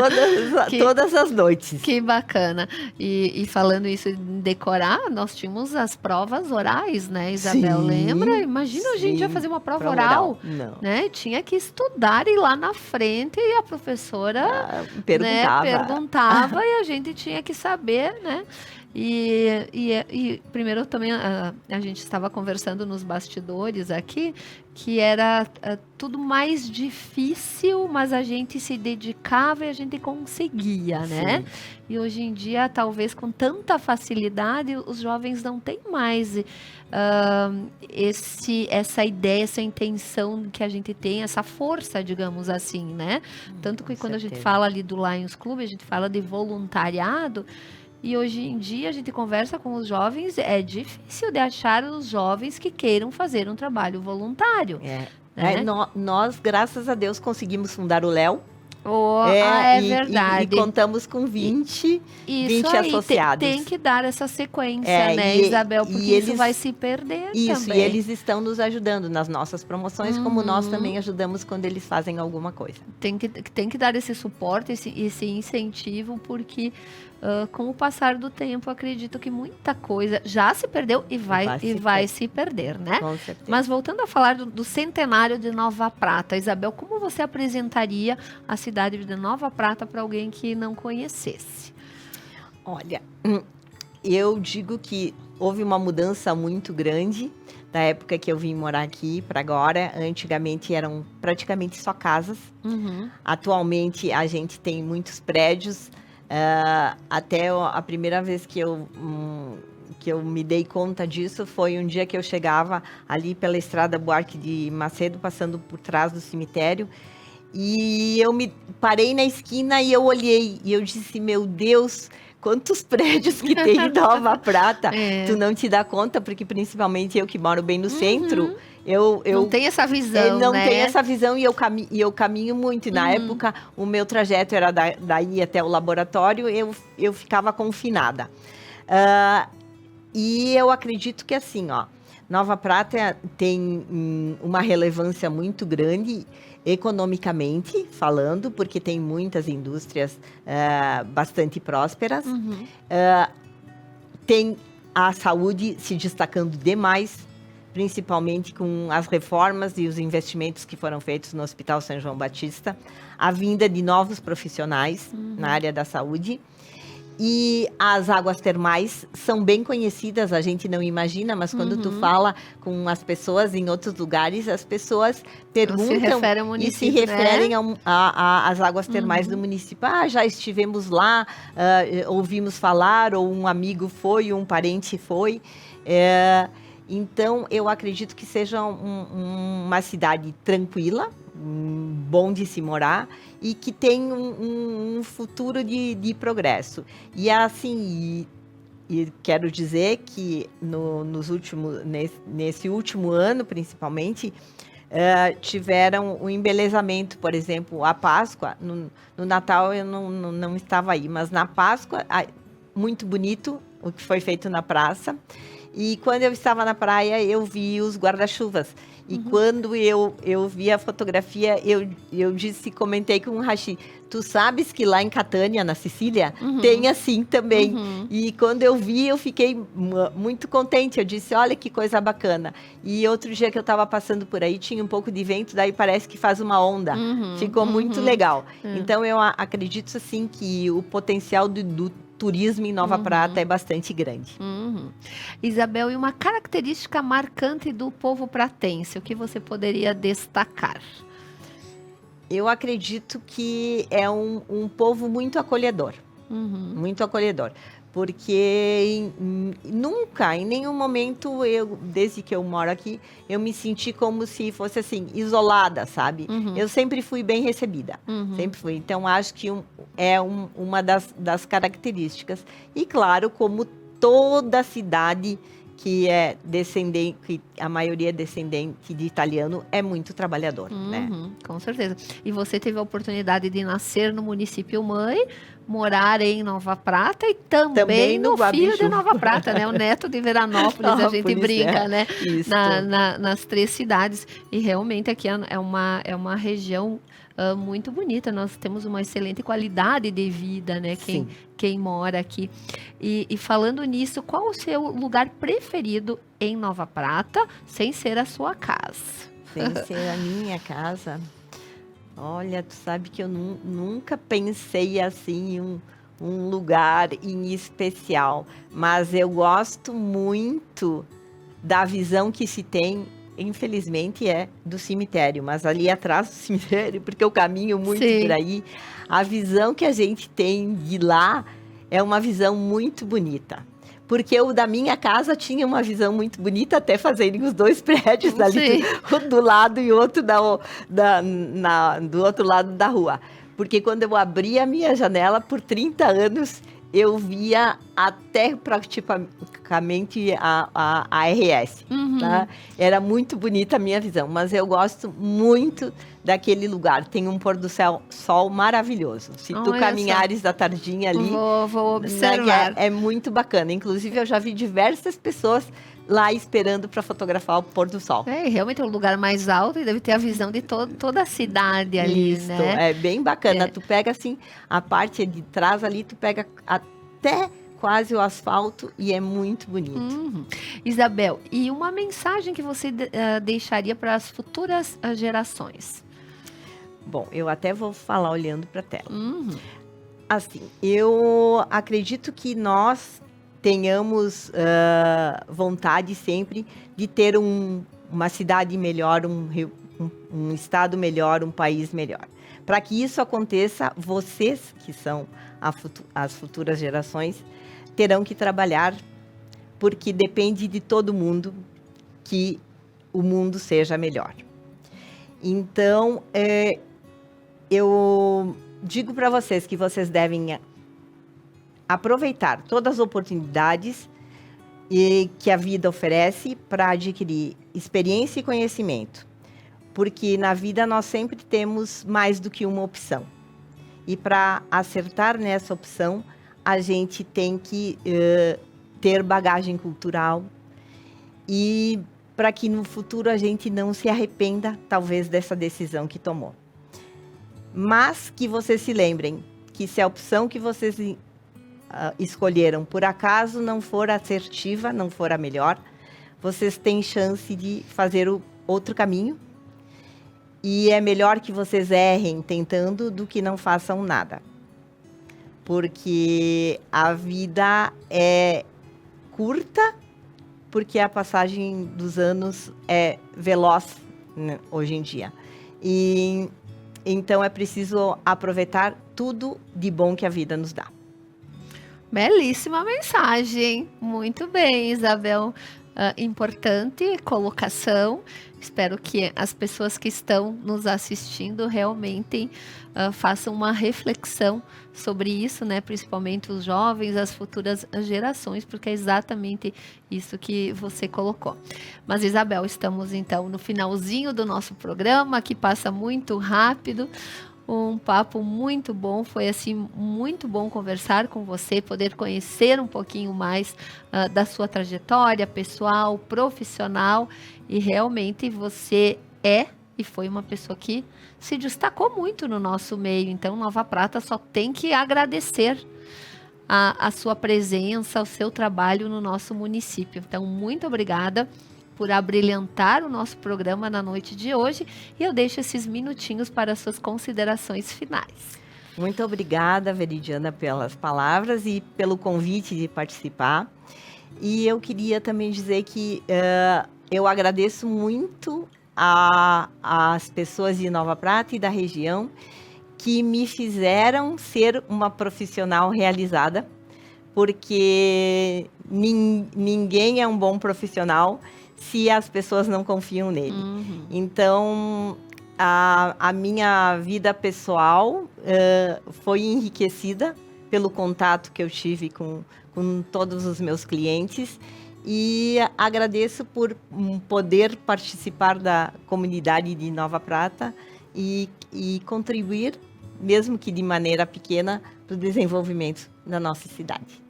Todas as noites. Que bacana. E falando isso em decorar, nós tínhamos as provas orais, né, Isabel? Sim, lembra? Imagina a gente ia fazer uma prova oral. Não. Né? Tinha que estudar e ir lá na frente e a professora perguntava e a gente tinha que saber, né? E primeiro também a gente estava conversando nos bastidores aqui que era tudo mais difícil, mas a gente se dedicava e a gente conseguia, né? Sim. E hoje em dia, talvez com tanta facilidade, os jovens não têm mais essa ideia, essa intenção que a gente tem, essa força, digamos assim, né? Tanto que quando a gente fala ali do Lions Club, a gente fala de voluntariado. E hoje em dia a gente conversa com os jovens, é difícil de achar os jovens que queiram fazer um trabalho voluntário. Né? Nós, graças a Deus, conseguimos fundar o Léo. Verdade. E contamos com 20 associados. Tem que dar essa sequência, né, Isabel? Porque isso vai se perder também. E eles estão nos ajudando nas nossas promoções, como nós também ajudamos quando eles fazem alguma coisa. Tem que dar esse suporte, esse incentivo, porque com o passar do tempo, acredito que muita coisa já se perdeu e vai se perder, né? Com certeza. Mas voltando a falar do centenário de Nova Prata, Isabel, como você apresentaria a cidade de Nova Prata para alguém que não conhecesse? Olha, eu digo que houve uma mudança muito grande da época que eu vim morar aqui para agora. Antigamente eram praticamente só casas. Atualmente a gente tem muitos prédios. Até a primeira vez que eu me dei conta disso foi um dia que eu chegava ali pela estrada Buarque de Macedo, passando por trás do cemitério, e eu me parei na esquina e eu olhei e eu disse, meu Deus, quantos prédios que tem em Nova Prata. Tu não te dá conta, porque principalmente eu que moro bem no centro, eu não tem essa visão, não tem essa visão, e eu caminho muito. E na época, o meu trajeto era daí até o laboratório, eu ficava confinada. E eu acredito que assim, Nova Prata tem uma relevância muito grande, economicamente falando, porque tem muitas indústrias bastante prósperas. Tem a saúde se destacando demais, principalmente com as reformas e os investimentos que foram feitos no Hospital São João Batista, a vinda de novos profissionais na área da saúde. E as águas termais são bem conhecidas, a gente não imagina, mas quando tu fala com as pessoas em outros lugares, as pessoas perguntam e se referem às águas termais do município. Já estivemos lá, ouvimos falar, ou um amigo foi, um parente foi. Então, eu acredito que seja uma cidade tranquila, bom de se morar, e que tem um futuro de progresso. E assim, e quero dizer que nesse último ano, principalmente, tiveram um embelezamento, por exemplo, a Páscoa. No Natal eu não estava aí, mas na Páscoa, muito bonito o que foi feito na praça. E quando eu estava na praia, eu vi os guarda-chuvas. E quando eu vi a fotografia, eu comentei com o Rachi, tu sabes que lá em Catânia, na Sicília, tem assim também. E quando eu vi, eu fiquei muito contente. Eu disse, olha que coisa bacana. E outro dia que eu estava passando por aí, tinha um pouco de vento, daí parece que faz uma onda. Ficou muito legal. Então, eu acredito, assim, que o potencial do turismo em Nova Prata é bastante grande. Isabel, e uma característica marcante do povo pratense, o que você poderia destacar? Eu acredito que é um povo muito acolhedor. Muito acolhedor. Porque nunca, em nenhum momento, desde que eu moro aqui, eu me senti como se fosse assim, isolada, sabe? Eu sempre fui bem recebida, sempre fui. Então, acho que é uma das características. E, claro, como toda cidade que é descendente, que a maioria é descendente de italiano, é muito trabalhador, né? Com certeza. E você teve a oportunidade de nascer no município mãe, morar em Nova Prata e também no no filho Guabiju. de Nova Prata, né? O neto de Veranópolis, a gente Pois brinca, é. né? Isso. Nas 3 cidades. E realmente aqui é uma região muito bonita. Nós temos uma excelente qualidade de vida, né? Sim. Quem mora aqui. E falando nisso, qual o seu lugar preferido em Nova Prata, sem ser a sua casa? Sem ser a minha casa. Olha, tu sabe que eu nunca pensei assim em um lugar em especial, mas eu gosto muito da visão que se tem, infelizmente é do cemitério, mas ali atrás do cemitério, porque eu caminho muito Sim. por aí, a visão que a gente tem de lá é uma visão muito bonita. Porque o da minha casa tinha uma visão muito bonita, até fazerem os 2 prédios ali, Sim. um do lado e outro do outro lado da rua. Porque quando eu abria a minha janela, por 30 anos, eu via até praticamente a RS. Uhum. Tá? Era muito bonita a minha visão, mas eu gosto muito daquele lugar. Tem um pôr do sol maravilhoso. Se tu Olha caminhares da tardinha ali, Vou observar. é muito bacana. Inclusive, eu já vi diversas pessoas lá esperando para fotografar o pôr do sol. É, realmente é um lugar mais alto e deve ter a visão de toda a cidade ali, Isso, né? é bem bacana. É. Tu pega assim, a parte de trás ali, tu pega até quase o asfalto e é muito bonito. Uhum. Isabel, e uma mensagem que você deixaria para as futuras gerações? Bom, eu até vou falar olhando para a tela. Uhum. Assim, eu acredito que nós tenhamos vontade sempre de ter uma cidade melhor, um estado melhor, um país melhor. Para que isso aconteça, vocês, que são as futuras gerações, terão que trabalhar, porque depende de todo mundo que o mundo seja melhor. Então, eu digo para vocês que vocês devem aproveitar todas as oportunidades que a vida oferece para adquirir experiência e conhecimento. Porque na vida nós sempre temos mais do que uma opção. E para acertar nessa opção, a gente tem que ter bagagem cultural e para que no futuro a gente não se arrependa, talvez, dessa decisão que tomou. Mas que vocês se lembrem que se a opção que vocês escolheram por acaso não for assertiva, não for a melhor, vocês têm chance de fazer o outro caminho. E é melhor que vocês errem tentando do que não façam nada. Porque a vida é curta, porque a passagem dos anos é veloz, né, hoje em dia. E então é preciso aproveitar tudo de bom que a vida nos dá. Belíssima mensagem. Muito bem, Isabel. Importante colocação. Espero que as pessoas que estão nos assistindo realmente façam uma reflexão sobre isso, né? Principalmente os jovens, as futuras gerações, porque é exatamente isso que você colocou. Mas, Isabel, estamos então no finalzinho do nosso programa, que passa muito rápido. Um papo muito bom, foi assim muito bom conversar com você, poder conhecer um pouquinho mais da sua trajetória pessoal, profissional, e realmente você é e foi uma pessoa que se destacou muito no nosso meio. Então, Nova Prata só tem que agradecer a sua presença, o seu trabalho no nosso município. Então, muito obrigada por abrilhantar o nosso programa na noite de hoje, e eu deixo esses minutinhos para as suas considerações finais. Muito obrigada, Veridiana, pelas palavras e pelo convite de participar. E eu queria também dizer que eu agradeço muito às pessoas de Nova Prata e da região que me fizeram ser uma profissional realizada, porque ninguém é um bom profissional se as pessoas não confiam nele. Uhum. Então, a minha vida pessoal foi enriquecida pelo contato que eu tive com todos os meus clientes, e agradeço por poder participar da comunidade de Nova Prata e contribuir mesmo que de maneira pequena, para o desenvolvimento da nossa cidade.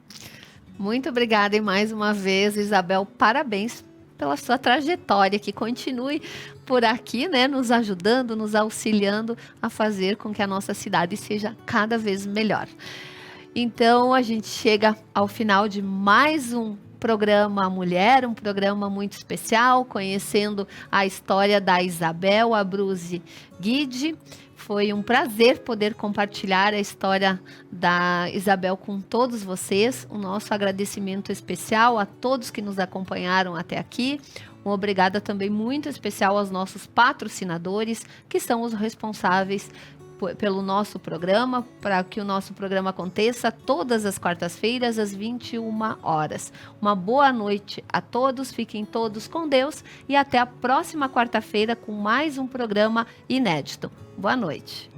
Muito obrigada e mais uma vez, Isabel, parabéns pela sua trajetória, que continue por aqui, né, nos ajudando, nos auxiliando a fazer com que a nossa cidade seja cada vez melhor. Então, a gente chega ao final de mais um programa Mulher, um programa muito especial, conhecendo a história da Isabel Abruzzi Guide. Foi um prazer poder compartilhar a história da Isabel com todos vocês. O nosso agradecimento especial a todos que nos acompanharam até aqui. Uma obrigada também muito especial aos nossos patrocinadores, que são os responsáveis pelo nosso programa, para que o nosso programa aconteça todas as quartas-feiras, às 21 horas. Uma boa noite a todos, fiquem todos com Deus e até a próxima quarta-feira com mais um programa inédito. Boa noite.